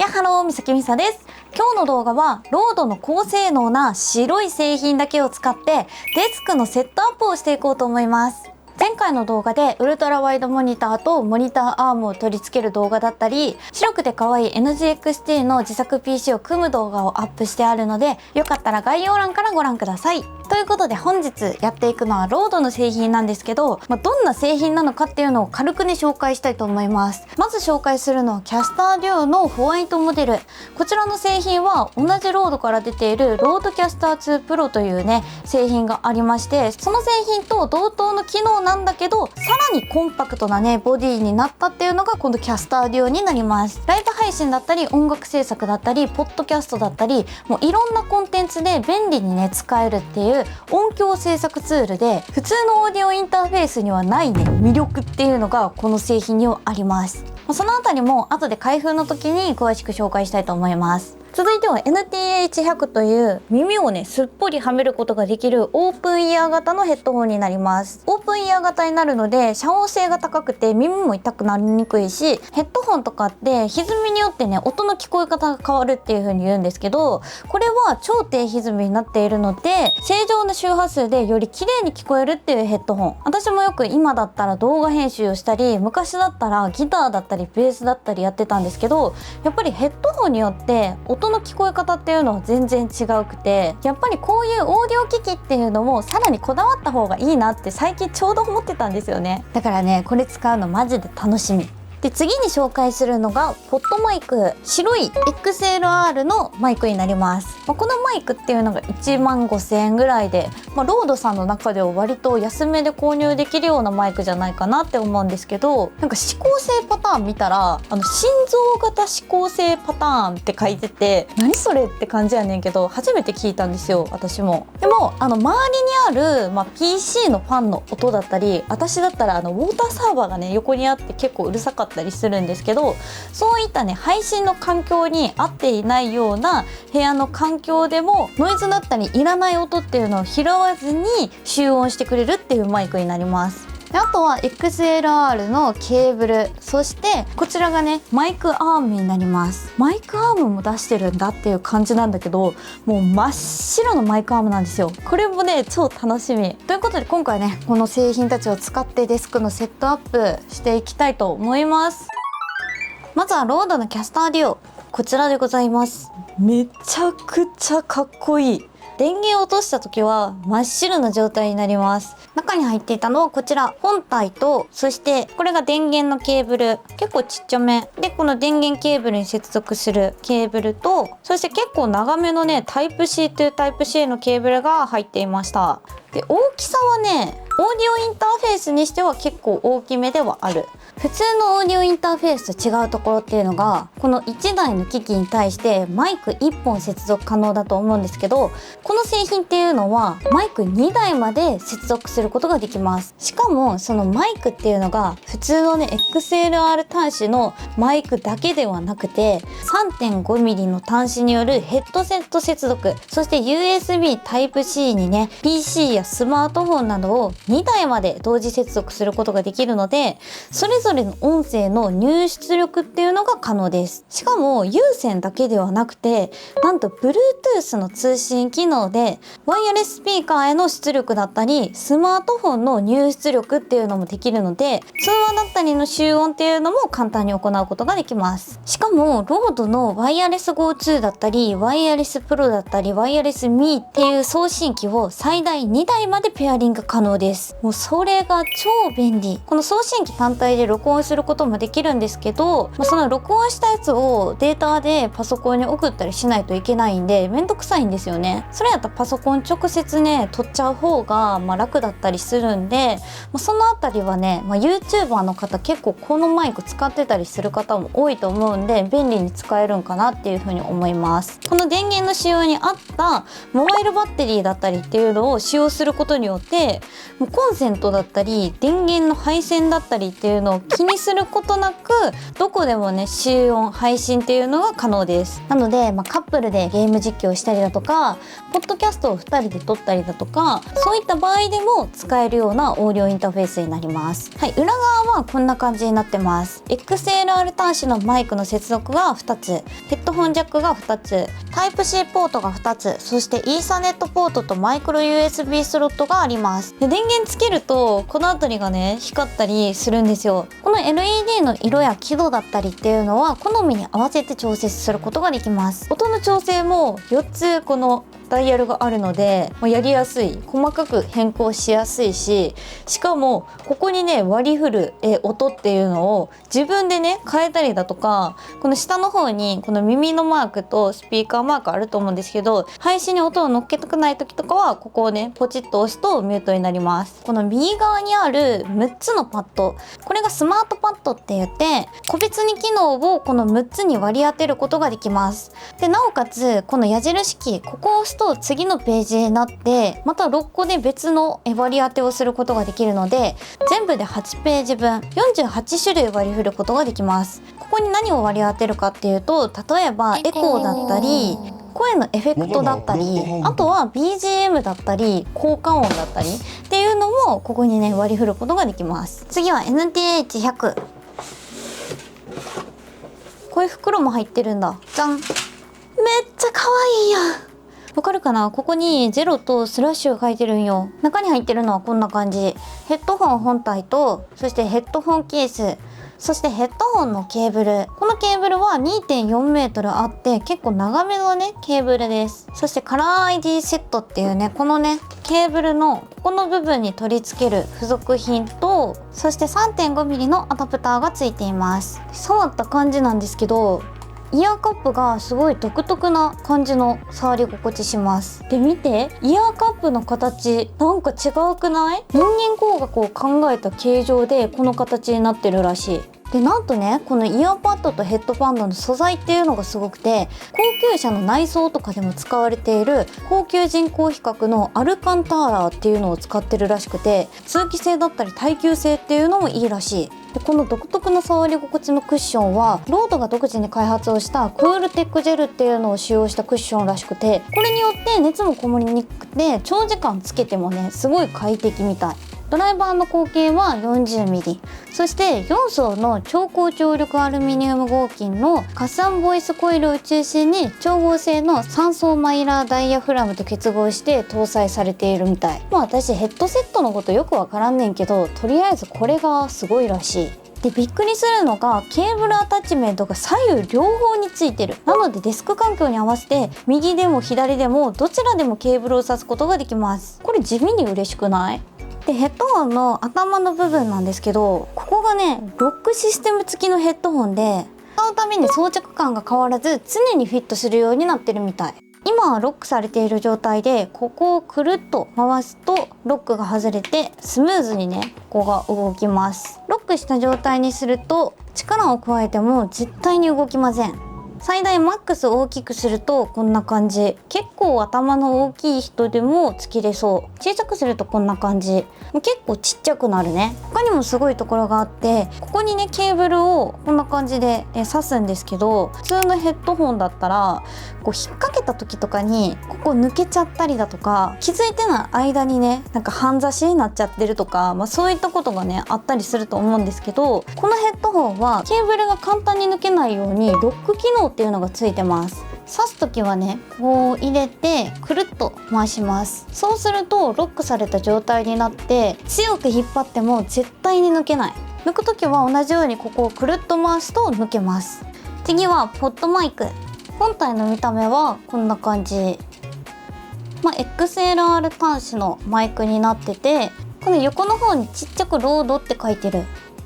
ハロー、みさきみさです。今日の動画はロードの高性能な白い製品だけを使ってデスクのセットアップをしていこうと思います。前回の動画でウルトラワイドモニターとモニターアームを取り付ける動画だったり、白くて可愛い NGXT の自作 PC を組む動画をアップしてあるので、よかったら概要欄からご覧ください。ということで本日やっていくのはロードの製品なんですけど、どんな製品なのかっていうのを軽くね紹介したいと思います。まず紹介するのはキャスターデュオのホワイトモデル。こちらの製品は同じロードから出ているロードキャスター2 Pro というね製品がありまして、その製品と同等の機能なんだけど、さらにコンパクトなねボディになったっていうのがこのキャスターデュオになります。ライブ配信だったり音楽制作だったりポッドキャストだったり、もういろんなコンテンツで便利にね使えるっていう音響制作ツールで、普通のオーディオインターフェースにはないね魅力っていうのがこの製品にはあります。そのあたりも後で開封の時に詳しく紹介したいと思います。続いては NTH100 という耳をねすっぽりはめることができるオープンイヤー型のヘッドホンになります。オープンイヤー型になるので遮音性が高くて耳も痛くなりにくいし、ヘッドホンとかって歪みによってね音の聞こえ方が変わるっていう風に言うんですけど、これは超低歪みになっているので正常な周波数でより綺麗に聞こえるっていうヘッドホン。私もよく今だったら動画編集をしたり、昔だったらギターだったりベースだったりやってたんですけど、やっぱりヘッドホンによって音の聞こえ方っていうのは全然違うくて、やっぱりこういうオーディオ機器っていうのもさらにこだわった方がいいなって最近ちょうど思ってたんですよね。だからねこれ使うのマジで楽しみで、次に紹介するのがポットマイク。白い XLR のマイクになります。このマイクっていうのが15,000円ぐらいで、ロードさんの中では割と安めで購入できるようなマイクじゃないかなって思うんですけど、なんか指向性パターン見たら心臓型指向性パターンって書いてて、何それって感じやねんけど初めて聞いたんですよ私も。でも周りにある、PC のファンの音だったり、私だったらウォーターサーバーがね横にあって結構うるさかったりするんですけど、そういったね配信の環境に合っていないような部屋の環境でもノイズだったりいらない音っていうのを拾わずに集音してくれるっていうマイクになります。であとは XLR のケーブル、そしてこちらがねマイクアームになります。マイクアームも出してるんだっていう感じなんだけど、もう真っ白のマイクアームなんですよ。これもね超楽しみということで、今回ねこの製品たちを使ってデスクのセットアップしていきたいと思います。まずはロードのキャスターデュオ、こちらでございます。めちゃくちゃかっこいい。電源を落とした時は真っ白な状態になります。中に入っていたのはこちら本体と、そしてこれが電源のケーブル、結構ちっちゃめで、この電源ケーブルに接続するケーブルと、そして結構長めのねタイプ C とタイプ C のケーブルが入っていました。で大きさはねオーディオインターフェースにしては結構大きめではある。普通のオーディオインターフェースと違うところっていうのが、この1台の機器に対してマイク1本接続可能だと思うんですけど、この製品っていうのはマイク2台まで接続することができます。しかもそのマイクっていうのが普通のね XLR 端子のマイクだけではなくて 3.5mm の端子によるヘッドセット接続、そして USB Type-C にね PC やスマートフォンなどを2台まで同時接続することができるので、それぞれの音声の入出力っていうのが可能です。しかも有線だけではなくて、なんと Bluetooth の通信機能でワイヤレススピーカーへの出力だったりスマートフォンの入出力っていうのもできるので、通話だったりの集音っていうのも簡単に行うことができます。しかもロードのワイヤレス GO2 だったりワイヤレス Pro だったりワイヤレス Me っていう送信機を最大2台までペアリング可能です。もうそれが超便利。この送信機単体で録音することもできるんですけど、その録音したやつをデータでパソコンに送ったりしないといけないんでめんどくさいんですよね。それやったらパソコン直接ね取っちゃう方が楽だったりするんで、そのあたりはね、YouTuber の方結構このマイク使ってたりする方も多いと思うんで便利に使えるんかなっていうふうに思います。この電源の使用に合ったモバイルバッテリーだったりっていうのを使用することによって、もうコンセントだったり電源の配線だったりっていうのを気にすることなく、どこでもね集音配信っていうのが可能です。なので、カップルでゲーム実況したりだとか、ポッドキャストを2人で撮ったりだとか、そういった場合でも使えるようなオーディオインターフェースになります。はい、裏側はこんな感じになってます。 XLR 端子のマイクの接続が2つ、ヘッドホンジャックが2つ、タイプ C ポートが2つ、そしてイーサネットポートとマイクロ USB スロットがあります。で、電源つけるとこの辺りがね光ったりするんですよ。この LED の色や輝度だったりっていうのは好みに合わせて調節することができます。音の調整も4つこのダイヤルがあるので、やりやすい、細かく変更しやすいし、しかもここにね割り振る音っていうのを自分でね変えたりだとか、この下の方にこの耳のマークとスピーカーマークあると思うんですけど、配信に音を乗っけたくない時とかはここをねポチッと押すとミュートになります。この右側にある6つのパッド、これがスマートパッドって言って、個別に機能をこの6つに割り当てることができます。で、なおかつこの矢印キー、ここを押すと次のページになって、また6個で別の割り当てをすることができるので、全部で8ページ分48種類割り振ることができます。ここに何を割り当てるかっていうと、例えばエコーだったり声のエフェクトだったり、あとは BGM だったり効果音だったりっていうのもここにね割り振ることができます。次は NTH100、 こういう袋も入ってるんだ。じゃん、めっちゃ可愛いやん。わかるかな？ここに0とスラッシュが書いてるんよ。中に入ってるのはこんな感じ。ヘッドホン本体と、そしてヘッドホンケース、そしてヘッドホンのケーブル。このケーブルは 2.4 メートルあって結構長めのねケーブルです。そしてカラー ID セットっていうね、このねケーブルのここの部分に取り付ける付属品と、そして 3.5 ミリのアダプターがついています。触った感じなんですけど、イヤーカップがすごい独特な感じの触り心地します。で、見て、イヤーカップの形なんか違うくない？人間工学を考えた形状でこの形になってるらしい。で、なんとね、このイヤーパッドとヘッドバンドの素材っていうのがすごくて、高級車の内装とかでも使われている高級人工皮革のアルカンターラっていうのを使ってるらしくて、通気性だったり耐久性っていうのもいいらしい。で、この独特な触り心地のクッションはロードが独自に開発をしたクールテックジェルっていうのを使用したクッションらしくて、これによって熱もこもりにくくて長時間つけてもねすごい快適みたい。ドライバーの口径は 40mm、 そして4層の超高張力アルミニウム合金のカスアンボイスコイルを中心に調合性の3層マイラーダイヤフラムと結合して搭載されているみたい。私ヘッドセットのことよくわからんねんけど、とりあえずこれがすごいらしい。で、びっくりするのがケーブルアタッチメントが左右両方についてる。なのでデスク環境に合わせて右でも左でもどちらでもケーブルを挿すことができます。これ地味に嬉しくない？で、ヘッドホンの頭の部分なんですけど、ここがねロックシステム付きのヘッドホンで、使うために装着感が変わらず常にフィットするようになってるみたい。今はロックされている状態で、ここをくるっと回すとロックが外れてスムーズにねここが動きます。ロックした状態にすると力を加えても絶対に動きません。最大マックス大きくするとこんな感じ。結構頭の大きい人でもつけれそう。小さくするとこんな感じ。結構ちっちゃくなるね。他にもすごいところがあって、ここにねケーブルをこんな感じで挿すんですけど、普通のヘッドホンだったらこう引っ掛けた時とかにここ抜けちゃったりだとか、気づいてない間にねなんか半差しになっちゃってるとか、そういったことがねあったりすると思うんですけど、このヘッドホンはケーブルが簡単に抜けないようにロック機能っていうのがついてます。挿す時はねこう入れてくるっと回します。そうするとロックされた状態になって強く引っ張っても絶対に抜けない。抜く時は同じようにここをくるっと回すと抜けます。次はポッドマイク。本体の見た目はこんな感じ。XLR 端子のマイクになってて、この横の方にちっちゃくロードって書いてる。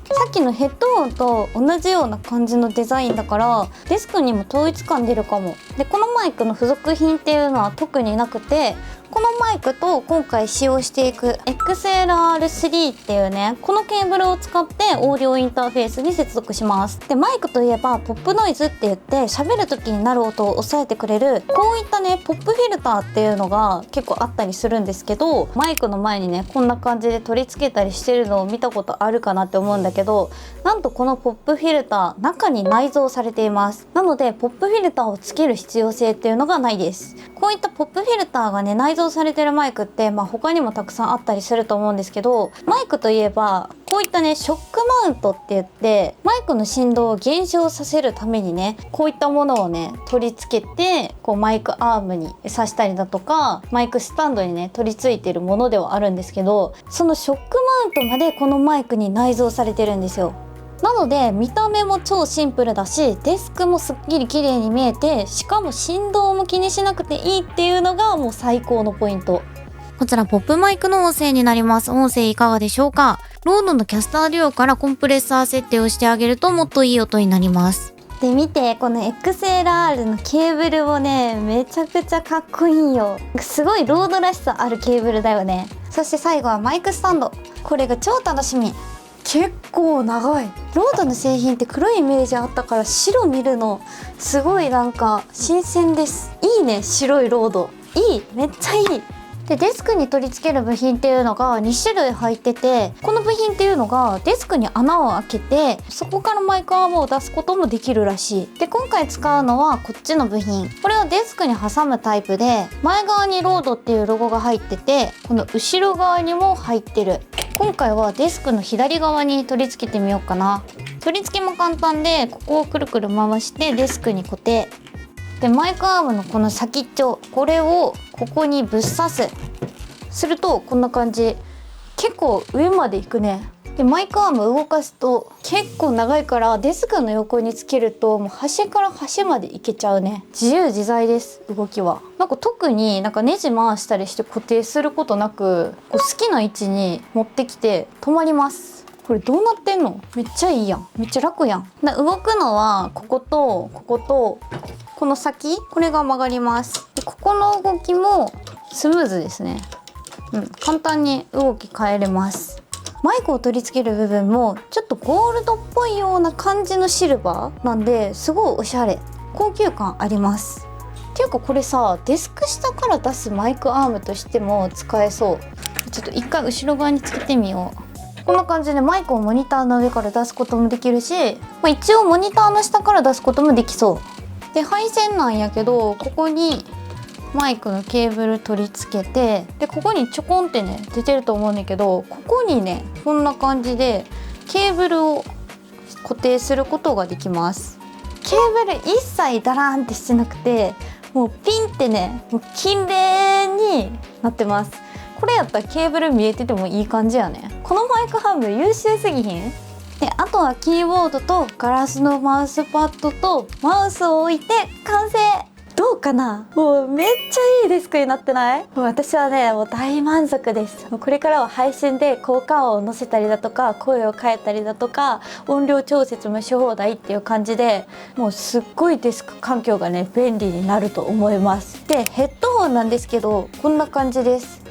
さっきのヘッドホンと同じような感じのデザインだからデスクにも統一感出るかも。で、このマイクの付属品っていうのは特になくて、このマイクと今回使用していく XLR3 っていうね、このケーブルを使ってオーディオインターフェースに接続します。でマイクといえばポップノイズって言って喋る時になる音を抑えてくれるこういったねポップフィルターっていうのが結構あったりするんですけど、マイクの前にねこんな感じで取り付けたりしてるのを見たことあるかなって思うんだけど、なんとこのポップフィルター中に内蔵されています。なのでポップフィルターをつける必要性っていうのがないです。こういったポップフィルターがね内蔵されてるマイクって、他にもたくさんあったりすると思うんですけど、マイクといえばこういったねショックマウントって言ってマイクの振動を減少させるためにねこういったものをね取り付けてこうマイクアームに挿したりだとかマイクスタンドにね取り付いているものではあるんですけど、そのショックマウントまでこのマイクに内蔵されてるんですよ。なので見た目も超シンプルだしデスクもすっきり綺麗に見えて、しかも振動も気にしなくていいっていうのがもう最高のポイント。こちらポップマイクの音声になります。音声いかがでしょうか。ロードのキャスターデュオからコンプレッサー設定をしてあげるともっといい音になります。で見てこの XLR のケーブルもねめちゃくちゃかっこいいよ。すごいロードらしさあるケーブルだよね。そして最後はマイクスタンド、これが超楽しみ。結構長い。ロードの製品って黒いイメージあったから白見るのすごいなんか新鮮です。いいね、白いロードいい、めっちゃいい。でデスクに取り付ける部品っていうのが2種類入ってて、この部品っていうのがデスクに穴を開けてそこからマイクアームを出すこともできるらしい。で今回使うのはこっちの部品、これをデスクに挟むタイプで前側にロードっていうロゴが入っててこの後ろ側にも入ってる。今回はデスクの左側に取り付けてみようかな。取り付けも簡単でここをくるくる回してデスクに固定で、マイクアームのこの先っちょこれをここにぶっ刺するとこんな感じ、結構上までいくね。でマイクアーム動かすと結構長いからデスクの横につけるともう端から端までいけちゃうね。自由自在です。動きはなんか特になんかネジ回したりして固定することなくこう好きな位置に持ってきて止まります。これどうなってんの、めっちゃいいやん、めっちゃ楽やん。動くのはこことこことこの先、これが曲がります。でここの動きもスムーズですね。簡単に動き変えれます。マイクを取り付ける部分もちょっとゴールドっぽいような感じのシルバーなんですごいおしゃれ、高級感あります。っていうかこれさデスク下から出すマイクアームとしても使えそう。ちょっと一回後ろ側につけてみよう。こんな感じでマイクをモニターの上から出すこともできるし、一応モニターの下から出すこともできそう。で配線なんやけどここにマイクのケーブル取り付けて、でここにちょこんってね出てると思うんだけど、ここにねこんな感じでケーブルを固定することができます。ケーブル一切ダラーンってしてなくてもうピンってねもう綺麗になってます。これやったらケーブル見えててもいい感じやね。このマイクハーム優秀すぎひん？であとはキーボードとガラスのマウスパッドとマウスを置いて完成。どうかな、もうめっちゃいいデスクになってない？もう私はねもう大満足です。もうこれからは配信で効果音を乗せたりだとか声を変えたりだとか音量調節もし放題っていう感じでもうすっごいデスク環境がね便利になると思います。でヘッドホンなんですけどこんな感じです。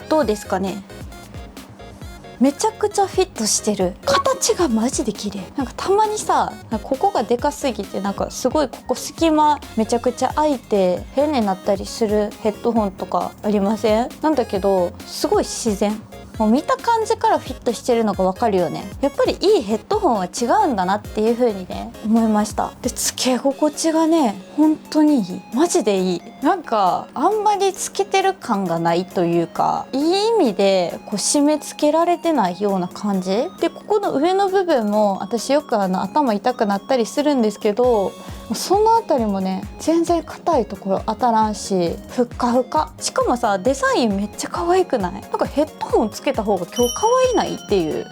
どうですかね。めちゃくちゃフィットしてる。形がマジで綺麗。なんかたまにさここがでかすぎてなんかすごいここ隙間めちゃくちゃ空いて変になったりするヘッドホンとかありません？なんだけどすごい自然。もう見た感じからフィットしてるのがわかるよね。やっぱりいいヘッドホンは違うんだなっていう風にね思いました。でつけ心地がね本当にいい。マジでいい。なんかあんまりつけてる感がないというかいい意味でこう締め付けられてないような感じで、ここの上の部分も私よく頭痛くなったりするんですけどそのあたりもね全然硬いところ当たらんしふっかふか。しかもさデザインめっちゃ可愛くない？なんかヘッドホンつけた方が今日可愛いないっていう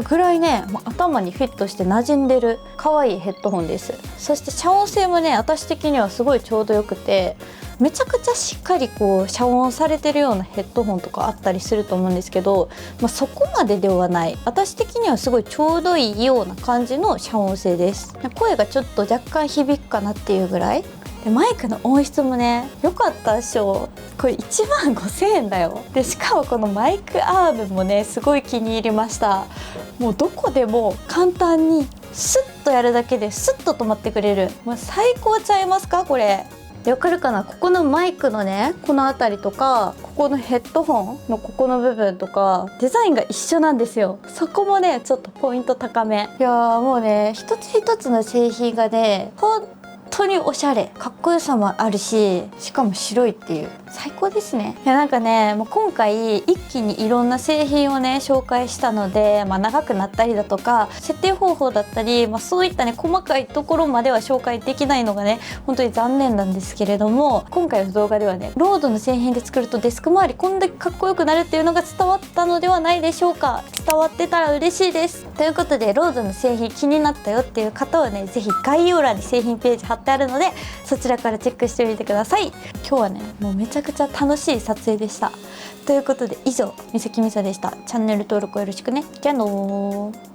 ぐらいね頭にフィットして馴染んでる可愛いヘッドホンです。そして遮音性もね私的にはすごいちょうどよくて、めちゃくちゃしっかりこう遮音されてるようなヘッドホンとかあったりすると思うんですけど、そこまでではない。私的にはすごいちょうどいいような感じの遮音性です。声がちょっと若干響くかなっていうぐらいでマイクの音質もね良かったでしょ。これ15,000円だよ。でしかもこのマイクアームもねすごい気に入りました。もうどこでも簡単にスッとやるだけでスッと止まってくれる。もう最高ちゃいますかこれ。でわかるかな、ここのマイクのねこの辺りとか、ここのヘッドホンのここの部分とかデザインが一緒なんですよ。そこもねちょっとポイント高め。いやーもうね一つ一つの製品がね本当におしゃれ、かっこよさもあるし、しかも白いっていう最高ですね。いやなんかねもう今回一気にいろんな製品をね紹介したので、長くなったりだとか設定方法だったり、そういったね細かいところまでは紹介できないのがね本当に残念なんですけれども、今回の動画ではねロードの製品で作るとデスク周りこんだけかっこよくなるっていうのが伝わったのではないでしょうか。伝わってたら嬉しいです。ということでロードの製品気になったよっていう方はね是非概要欄に製品ページ貼ってあるのでそちらからチェックしてみてください。今日はねもうめちゃくちゃ楽しい撮影でした。ということで以上、みさきみさでした。チャンネル登録よろしくね。じゃあのー。